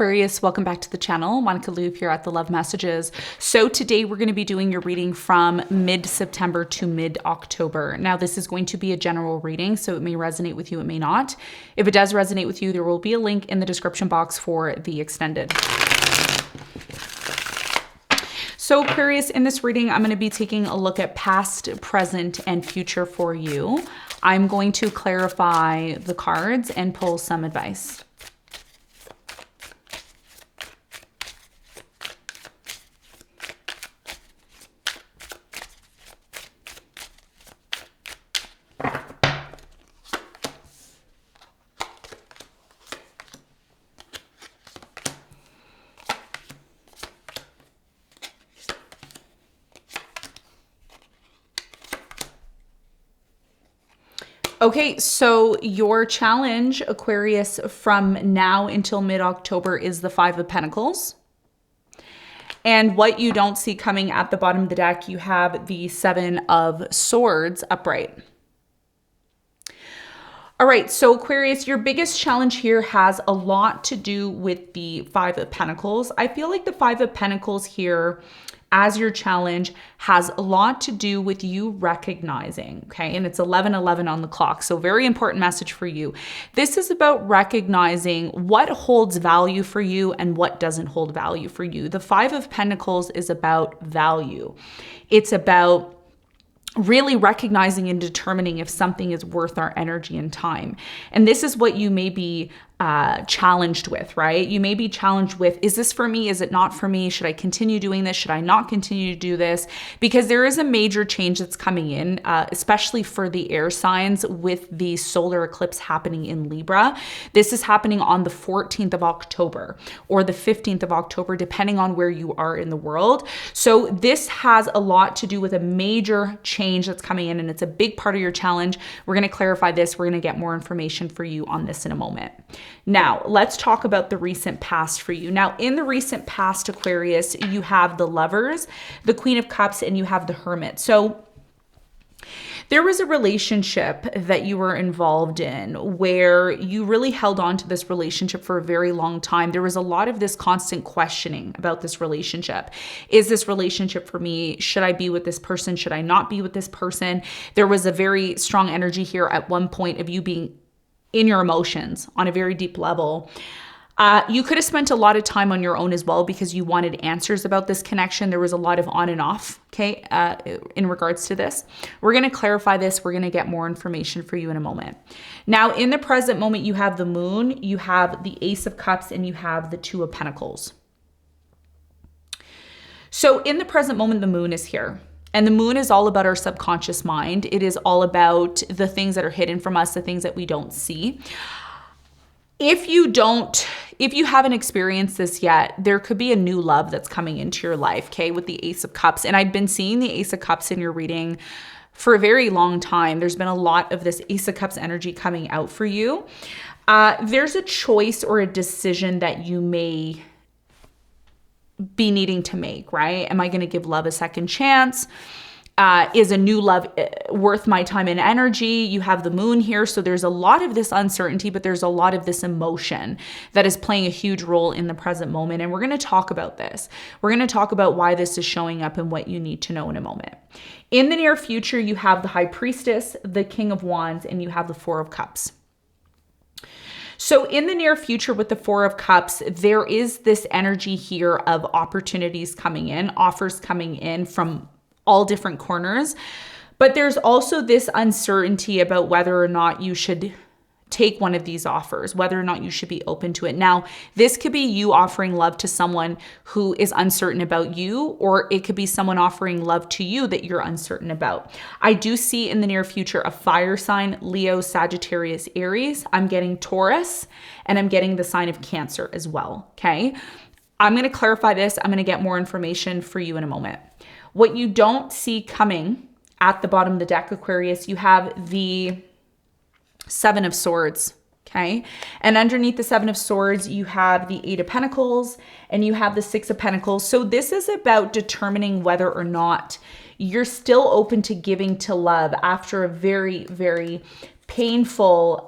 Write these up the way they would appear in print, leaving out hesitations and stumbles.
Aquarius, welcome back to the channel. Monica LUVE here at the Love Messages. So today we're going to be doing your reading from mid-September to mid-October. Now this is going to be a general reading, so it may resonate with you, it may not. If it does resonate with you, there will be a link in the description box for the extended. So Aquarius, in this reading, I'm going to be taking a look at past, present, and future for you. I'm going to clarify the cards and pull some advice. Okay, so your challenge, Aquarius, from now until mid-October is the Five of Pentacles. And what you don't see coming at the bottom of the deck, you have the Seven of Swords upright. All right, so Aquarius, your biggest challenge here has a lot to do with the Five of Pentacles. I feel like the Five of Pentacles here as your challenge has a lot to do with you recognizing, okay? And it's 11:11 on the clock, so very important message for you. This is about recognizing what holds value for you and what doesn't hold value for you. The Five of Pentacles is about value. It's about really recognizing and determining if something is worth our energy and time. And this is what you may be challenged with, right? You may be challenged with, is this for me? Is it not for me? Should I continue doing this? Should I not continue to do this? Because there is a major change that's coming in, especially for the air signs with the solar eclipse happening in Libra. This is happening on the 14th of October or the 15th of October, depending on where you are in the world. So this has a lot to do with a major change that's coming in, and it's a big part of your challenge. We're going to clarify this. We're going to get more information for you on this in a moment. Now, let's talk about the recent past for you. Now, in the recent past, Aquarius, you have the Lovers, the Queen of Cups, and you have the Hermit. So there was a relationship that you were involved in where you really held on to this relationship for a very long time. There was a lot of this constant questioning about this relationship. Is this relationship for me? Should I be with this person? Should I not be with this person? There was a very strong energy here at one point of you being in your emotions on a very deep level. You could have spent a lot of time on your own as well because you wanted answers about this connection. There was a lot of on and off, okay, in regards to this. We're going to clarify this. We're going to get more information for you in a moment. Now, in the present moment, you have the Moon, you have the Ace of Cups, and you have the Two of Pentacles. So in the present moment, the Moon is here. And the Moon is all about our subconscious mind. It is all about the things that are hidden from us, the things that we don't see. If you haven't experienced this yet, there could be a new love that's coming into your life, okay, with the Ace of Cups. And I've been seeing the Ace of Cups in your reading for a very long time. There's been a lot of this Ace of Cups energy coming out for you. There's a choice or a decision that you may be needing to make, right? Am I going to give love a second chance? Is a new love worth my time and energy? You have the Moon here. So there's a lot of this uncertainty, but there's a lot of this emotion that is playing a huge role in the present moment. And we're going to talk about this. We're going to talk about why this is showing up and what you need to know in a moment. In the near future, you have the High Priestess, the King of Wands, and you have the Four of Cups. So in the near future with the Four of Cups, there is this energy here of opportunities coming in, offers coming in from all different corners. But there's also this uncertainty about whether or not you should take one of these offers, whether or not you should be open to it. Now, this could be you offering love to someone who is uncertain about you, or it could be someone offering love to you that you're uncertain about. I do see in the near future a fire sign, Leo, Sagittarius, Aries. I'm getting Taurus, and I'm getting the sign of Cancer as well, okay? I'm going to clarify this. I'm going to get more information for you in a moment. What you don't see coming at the bottom of the deck, Aquarius, you have the Seven of Swords, okay? And underneath the Seven of Swords, you have the Eight of Pentacles and you have the Six of Pentacles. So this is about determining whether or not you're still open to giving to love after a very, very painful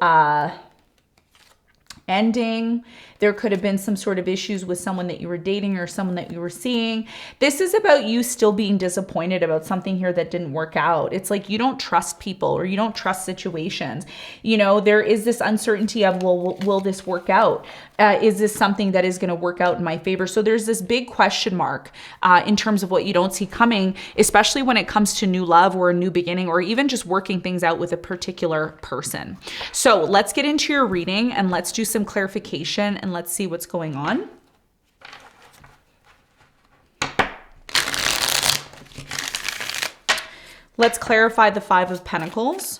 ending. There could have been some sort of issues with someone that you were dating or someone that you were seeing. This is about you still being disappointed about something here that didn't work out. It's like you don't trust people or you don't trust situations. You know, there is this uncertainty of, well, will this work out? Is this something that is going to work out in my favor? So there's this big question mark in terms of what you don't see coming, especially when it comes to new love or a new beginning, or even just working things out with a particular person. So let's get into your reading and let's do some clarification and let's see what's going on. Let's clarify the Five of Pentacles.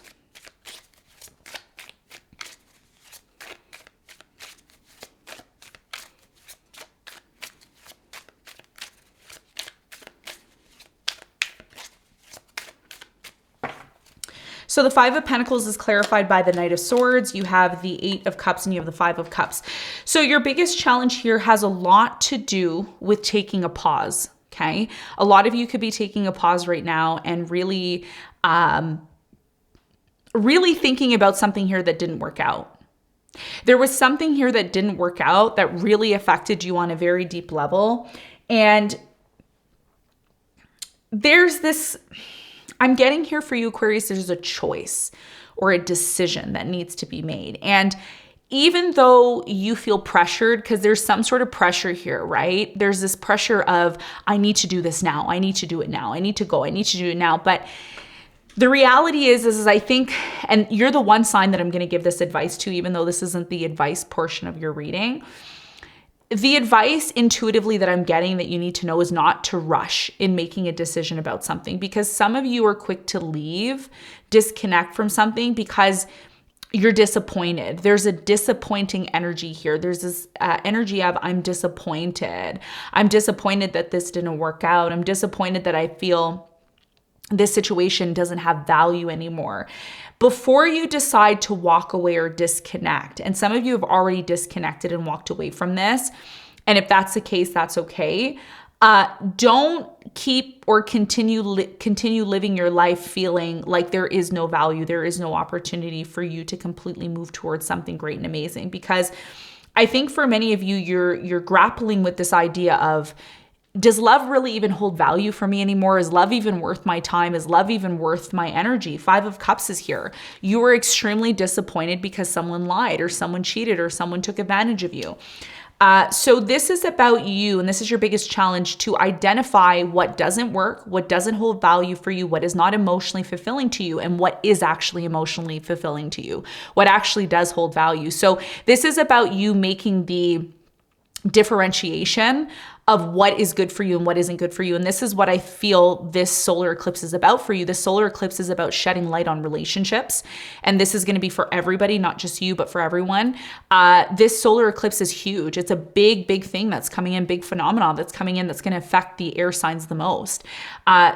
So the Five of Pentacles is clarified by the Knight of Swords. You have the Eight of Cups and you have the Five of Cups. So your biggest challenge here has a lot to do with taking a pause, okay? A lot of you could be taking a pause right now and really, really thinking about something here that didn't work out. There was something here that didn't work out that really affected you on a very deep level. And there's this... I'm getting here for you, Aquarius, there's a choice or a decision that needs to be made. And even though you feel pressured, because there's some sort of pressure here, right? There's this pressure of, I need to do this now. I need to do it now. I need to go. I need to do it now. But the reality is I think, and you're the one sign that I'm going to give this advice to, even though this isn't the advice portion of your reading. The advice intuitively that I'm getting that you need to know is not to rush in making a decision about something, because some of you are quick to leave, disconnect from something because you're disappointed. There's a disappointing energy here. There's this energy of, I'm disappointed. I'm disappointed that this didn't work out. I'm disappointed that I feel this situation doesn't have value anymore. Before you decide to walk away or disconnect, and some of you have already disconnected and walked away from this, and if that's the case, that's okay. Don't keep or continue living your life feeling like there is no value, there is no opportunity for you to completely move towards something great and amazing. Because I think for many of you, you're grappling with this idea of, does love really even hold value for me anymore? Is love even worth my time? Is love even worth my energy? Five of Cups is here. You were extremely disappointed because someone lied or someone cheated or someone took advantage of you. So this is about you, and this is your biggest challenge, to identify what doesn't work, what doesn't hold value for you, what is not emotionally fulfilling to you, and what is actually emotionally fulfilling to you, what actually does hold value. So this is about you making the differentiation of what is good for you and what isn't good for you. And this is what I feel this solar eclipse is about for you. This solar eclipse is about shedding light on relationships. And this is going to be for everybody, not just you, but for everyone. This solar eclipse is huge. It's a big, big thing that's coming in, big phenomenon that's coming in that's going to affect the air signs the most.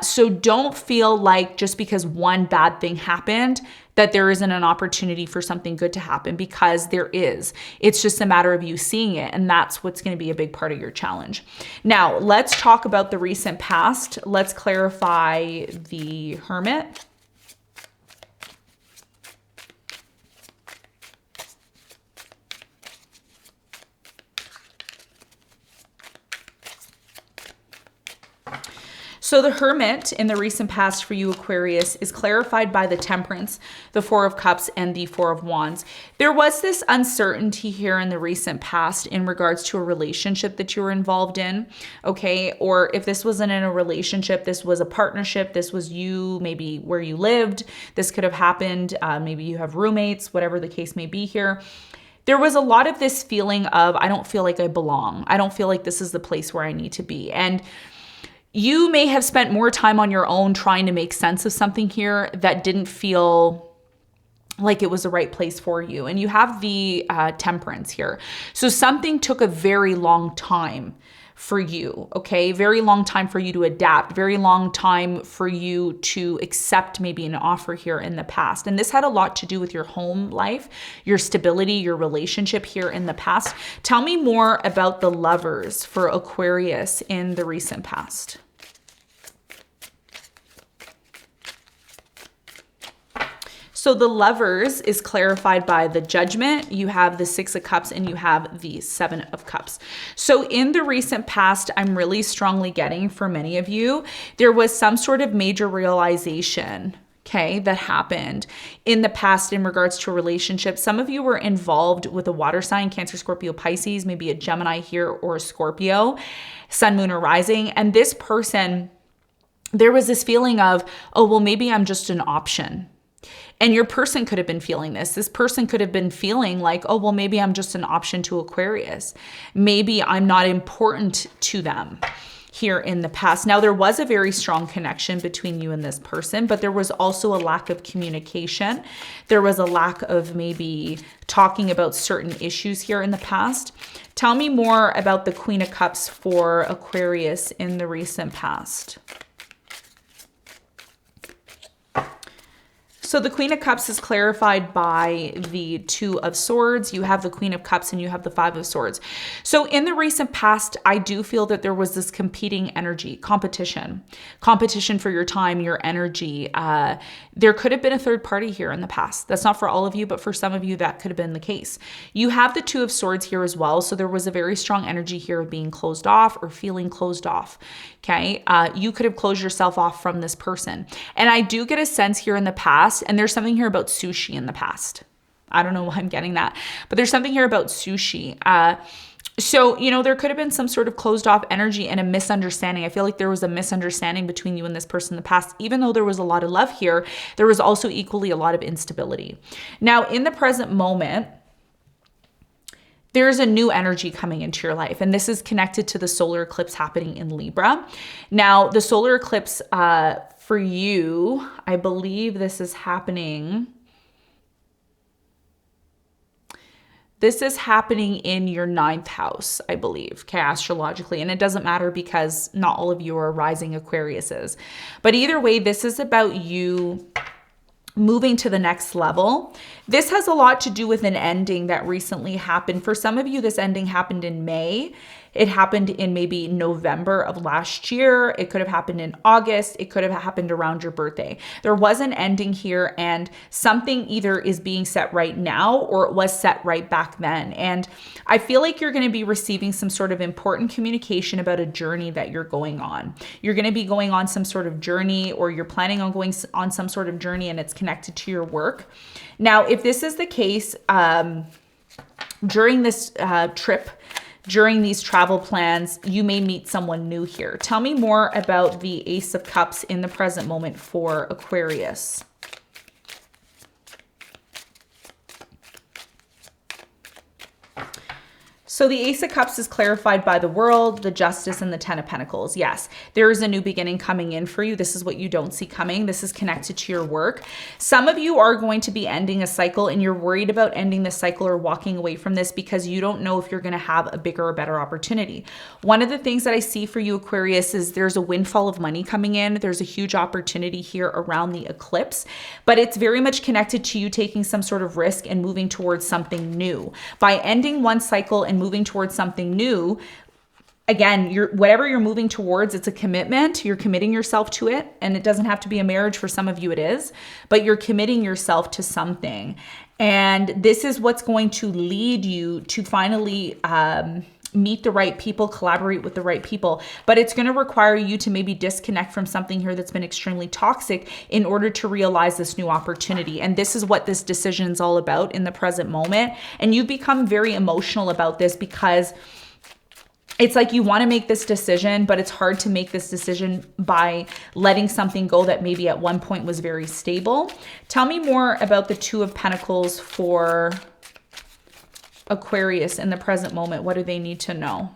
So don't feel like just because one bad thing happened, that there isn't an opportunity for something good to happen, because there is. It's just a matter of you seeing it, and that's what's going to be a big part of your challenge. Now, let's talk about the recent past. Let's clarify the Hermit. So the Hermit in the recent past for you, Aquarius, is clarified by the Temperance, the Four of Cups, and the Four of Wands. There was this uncertainty here in the recent past in regards to a relationship that you were involved in, okay? Or if this wasn't in a relationship, this was a partnership, this was you, maybe where you lived, this could have happened, maybe you have roommates, whatever the case may be here. There was a lot of this feeling of, I don't feel like I belong. I don't feel like this is the place where I need to be. And you may have spent more time on your own trying to make sense of something here that didn't feel like it was the right place for you. And you have the Temperance here. So something took a very long time for you, okay? Very long time for you to adapt, very long time for you to accept maybe an offer here in the past. And this had a lot to do with your home life, your stability, your relationship here in the past. Tell me more about the Lovers for Aquarius in the recent past. So the Lovers is clarified by the Judgment. You have the Six of Cups and you have the Seven of Cups. So in the recent past, I'm really strongly getting for many of you, there was some sort of major realization, okay, that happened in the past in regards to a relationship. Some of you were involved with a water sign, Cancer, Scorpio, Pisces, maybe a Gemini here or a Scorpio, Sun, Moon, or Rising. And this person, there was this feeling of, oh, well, maybe I'm just an option. And your person could have been feeling this. This person could have been feeling like, oh, well, maybe I'm just an option to Aquarius. Maybe I'm not important to them here in the past. Now, there was a very strong connection between you and this person, but there was also a lack of communication. There was a lack of maybe talking about certain issues here in the past. Tell me more about the Queen of Cups for Aquarius in the recent past. So the Queen of Cups is clarified by the Two of Swords. You have the Queen of Cups and you have the Five of Swords. So in the recent past, I do feel that there was this competing energy, competition for your time, your energy. There could have been a third party here in the past. That's not for all of you, but for some of you, that could have been the case. You have the Two of Swords here as well. So there was a very strong energy here of being closed off or feeling closed off. Okay. You could have closed yourself off from this person. And I do get a sense here in the past, and there's something here about sushi in the past. I don't know why I'm getting that, but there's something here about sushi. So, you know, there could have been some sort of closed off energy and a misunderstanding. I feel like there was a misunderstanding between you and this person in the past. Even though there was a lot of love here, there was also equally a lot of instability. Now, in the present moment, there's a new energy coming into your life, and this is connected to the solar eclipse happening in Libra. Now, the solar eclipse for you, I believe this is happening. This is happening in your 9th house, I believe, okay, astrologically. And it doesn't matter because not all of you are rising Aquariuses. But either way, this is about you moving to the next level. This has a lot to do with an ending that recently happened. For some of you, this ending happened in May. It happened in maybe November of last year. It could have happened in August. It could have happened around your birthday. There was an ending here, and something either is being set right now or it was set right back then. And I feel like you're going to be receiving some sort of important communication about a journey that you're going on. You're going to be going on some sort of journey, or you're planning on going on some sort of journey, and it's connected to your work. Now, if this is the case, during this trip, during these travel plans, you may meet someone new here. Tell me more about the Ace of Cups in the present moment for Aquarius. So the Ace of Cups is clarified by the World, the Justice, and the Ten of Pentacles. Yes, there is a new beginning coming in for you. This is what you don't see coming. This is connected to your work. Some of you are going to be ending a cycle, and you're worried about ending the cycle or walking away from this because you don't know if you're going to have a bigger or better opportunity. One of the things that I see for you, Aquarius, is there's a windfall of money coming in. There's a huge opportunity here around the eclipse, but it's very much connected to you taking some sort of risk and moving towards something new. By ending one cycle and moving towards something new, again, whatever you're moving towards, it's a commitment. You're committing yourself to it, and it doesn't have to be a marriage. For some of you it is, but you're committing yourself to something, and this is what's going to lead you to finally meet the right people, collaborate with the right people. But it's going to require you to maybe disconnect from something here that's been extremely toxic in order to realize this new opportunity. And this is what this decision is all about in the present moment. And you've become very emotional about this because it's like you want to make this decision, but it's hard to make this decision by letting something go that maybe at one point was very stable. Tell me more about the Two of Pentacles for Aquarius in the present moment. What do they need to know?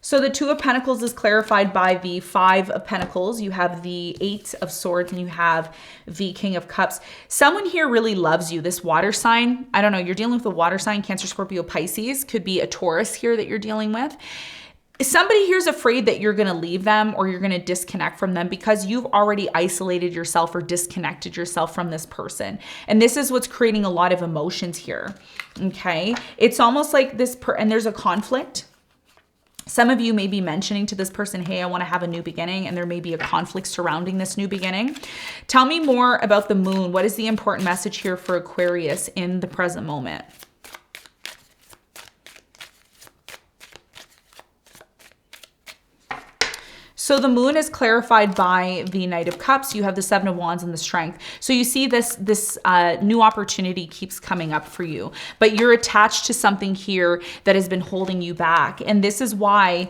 So the Two of Pentacles is clarified by the Five of Pentacles. You have the Eight of Swords and you have the King of Cups. Someone here really loves you. This water sign, I don't know, you're dealing with a water sign, Cancer, Scorpio, Pisces. Could be a Taurus here that you're dealing with. Somebody here's afraid that you're going to leave them or you're going to disconnect from them because you've already isolated yourself or disconnected yourself from this person. And this is what's creating a lot of emotions here. Okay. It's almost like this, and there's a conflict. Some of you may be mentioning to this person, hey, I want to have a new beginning, and there may be a conflict surrounding this new beginning. Tell me more about the moon. What is the important message here for Aquarius in the present moment? So the moon is clarified by the Knight of Cups. You have the Seven of Wands and the Strength. So you see this new opportunity keeps coming up for you, but you're attached to something here that has been holding you back. And this is why,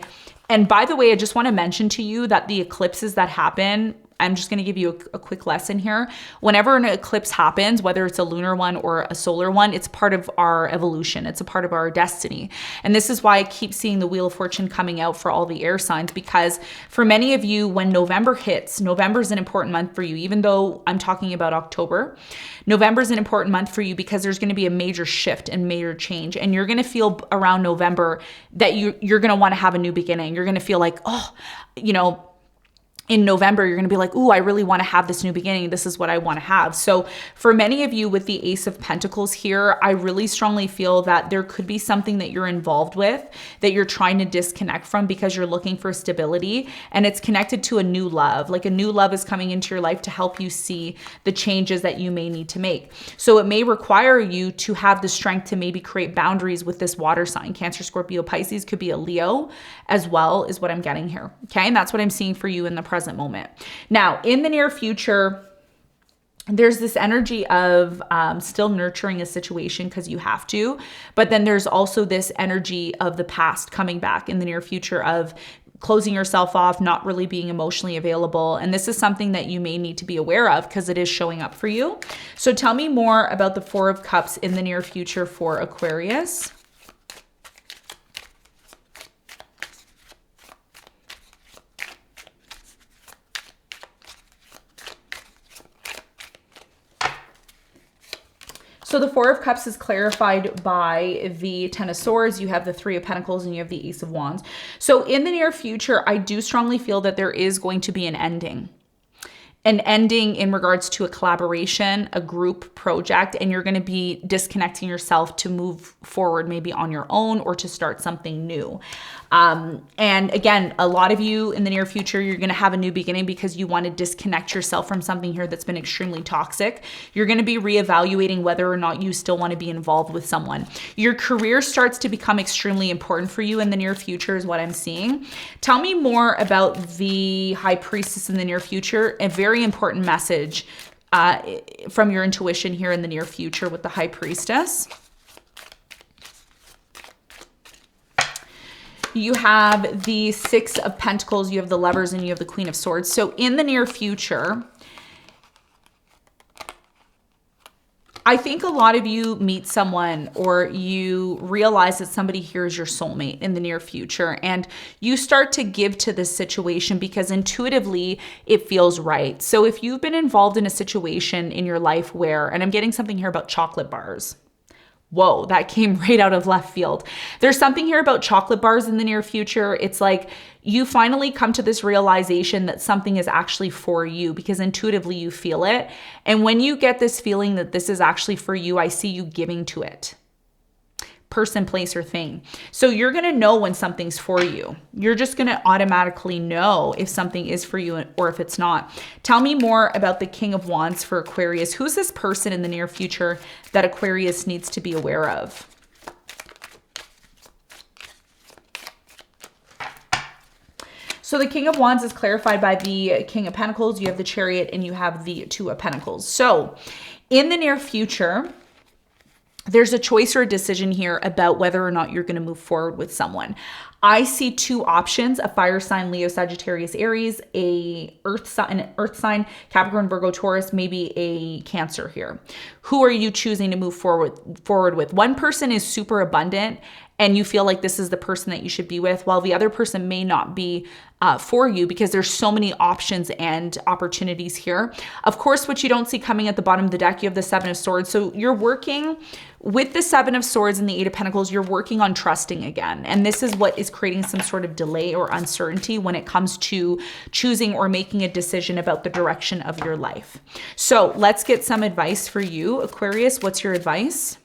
and by the way, I just want to mention to you that the eclipses that happen, I'm just going to give you a quick lesson here. Whenever an eclipse happens, whether it's a lunar one or a solar one, it's part of our evolution. It's a part of our destiny. And this is why I keep seeing the Wheel of Fortune coming out for all the air signs, because for many of you, when November hits, November is an important month for you, even though I'm talking about October. November is an important month for you because there's going to be a major shift and major change. And you're going to feel around November that you're going to want to have a new beginning. You're going to feel like, oh, you know, in November, you're going to be like, ooh, I really want to have this new beginning. This is what I want to have. So for many of you with the Ace of Pentacles here, I really strongly feel that there could be something that you're involved with that you're trying to disconnect from because you're looking for stability, and it's connected to a new love. Like a new love is coming into your life to help you see the changes that you may need to make. So it may require you to have the strength to maybe create boundaries with this water sign. Cancer, Scorpio, Pisces, could be a Leo as well, is what I'm getting here. Okay. And that's what I'm seeing for you in the present moment. Now, in the near future, there's this energy of still nurturing a situation because you have to, but then there's also this energy of the past coming back in the near future of closing yourself off, not really being emotionally available. And this is something that you may need to be aware of because it is showing up for you. So tell me more about the Four of Cups in the near future for Aquarius. So the Four of Cups is clarified by the Ten of Swords. You have the Three of Pentacles and you have the Ace of Wands. So in the near future, I do strongly feel that there is going to be an ending in regards to a collaboration, a group project, and you're going to be disconnecting yourself to move forward maybe on your own or to start something new. And again, a lot of you in the near future, you're going to have a new beginning because you want to disconnect yourself from something here that's been extremely toxic. You're going to be reevaluating whether or not you still want to be involved with someone. Your career starts to become extremely important for you in the near future is what I'm seeing. Tell me more about the High Priestess in the near future. A very important message from your intuition here in the near future with the High Priestess. You have the Six of Pentacles, you have the Lovers, and you have the Queen of Swords. So in the near future, I think a lot of you meet someone or you realize that somebody here is your soulmate in the near future, and you start to give to this situation because intuitively it feels right. So if you've been involved in a situation in your life where, and I'm getting something here about chocolate bars. Whoa, that came right out of left field. There's something here about chocolate bars in the near future. It's like you finally come to this realization that something is actually for you because intuitively you feel it. And when you get this feeling that this is actually for you, I see you giving to it. Person, place, or thing. So you're going to know when something's for you. You're just going to automatically know if something is for you or if it's not. Tell me more about the King of Wands for Aquarius. Who's this person in the near future that Aquarius needs to be aware of? So the King of Wands is clarified by the King of Pentacles. You have the Chariot and you have the Two of Pentacles. So in the near future, there's a choice or a decision here about whether or not you're going to move forward with someone. I see two options: a fire sign, Leo, Sagittarius, Aries, an earth sign, Capricorn, Virgo, Taurus, maybe a Cancer here. Who are you choosing to move forward with? One person is super abundant and you feel like this is the person that you should be with, while the other person may not be for you because there's so many options and opportunities here. Of course, what you don't see coming at the bottom of the deck, you have the Seven of Swords. So you're working with the Seven of Swords and the Eight of Pentacles, you're working on trusting again. And this is what is creating some sort of delay or uncertainty when it comes to choosing or making a decision about the direction of your life. So let's get some advice for you. Aquarius, what's your advice?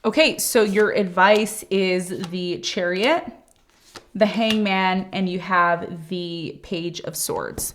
Okay, so your advice is the Chariot, the Hangman, and you have the Page of Swords.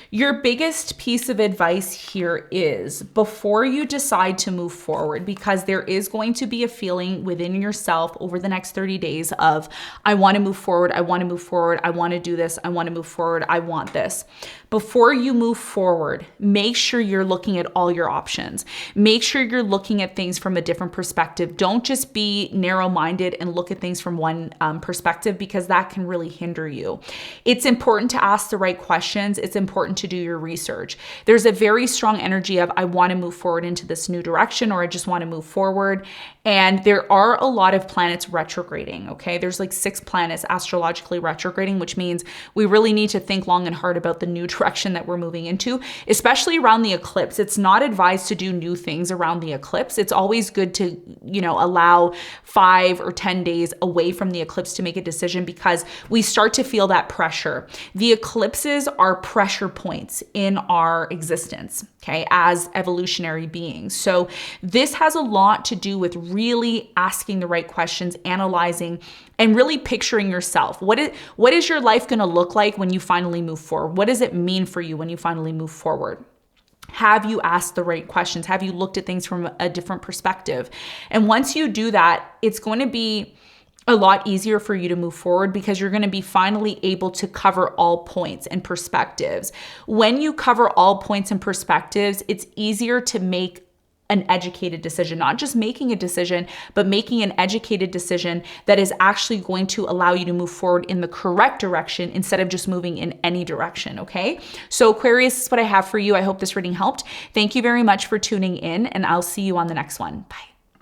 Your biggest piece of advice here is before you decide to move forward, because there is going to be a feeling within yourself over the next 30 days of, I want to move forward, I want to move forward, I want to do this, I want to move forward, I want this. Before you move forward, make sure you're looking at all your options. Make sure you're looking at things from a different perspective. Don't just be narrow-minded and look at things from one perspective, because that can really hinder you. It's important to ask the right questions. It's important to do your research. There's a very strong energy of, I want to move forward into this new direction, or I just want to move forward. And there are a lot of planets retrograding, okay? There's like 6 planets astrologically retrograding, which means we really need to think long and hard about the new direction that we're moving into, especially around the eclipse. It's not advised to do new things around the eclipse. It's always good to, allow 5 or 10 days away from the eclipse to make a decision, because we start to feel that pressure. The eclipses are pressure points in our existence, okay, as evolutionary beings. So this has a lot to do with really asking the right questions, analyzing, and really picturing yourself. What is your life going to look like when you finally move forward? What does it mean for you when you finally move forward? Have you asked the right questions? Have you looked at things from a different perspective? And once you do that, it's going to be a lot easier for you to move forward, because you're going to be finally able to cover all points and perspectives. When you cover all points and perspectives, it's easier to make an educated decision, not just making a decision, but making an educated decision that is actually going to allow you to move forward in the correct direction instead of just moving in any direction, okay? So Aquarius is what I have for you. I hope this reading helped. Thank you very much for tuning in, and I'll see you on the next one. Bye.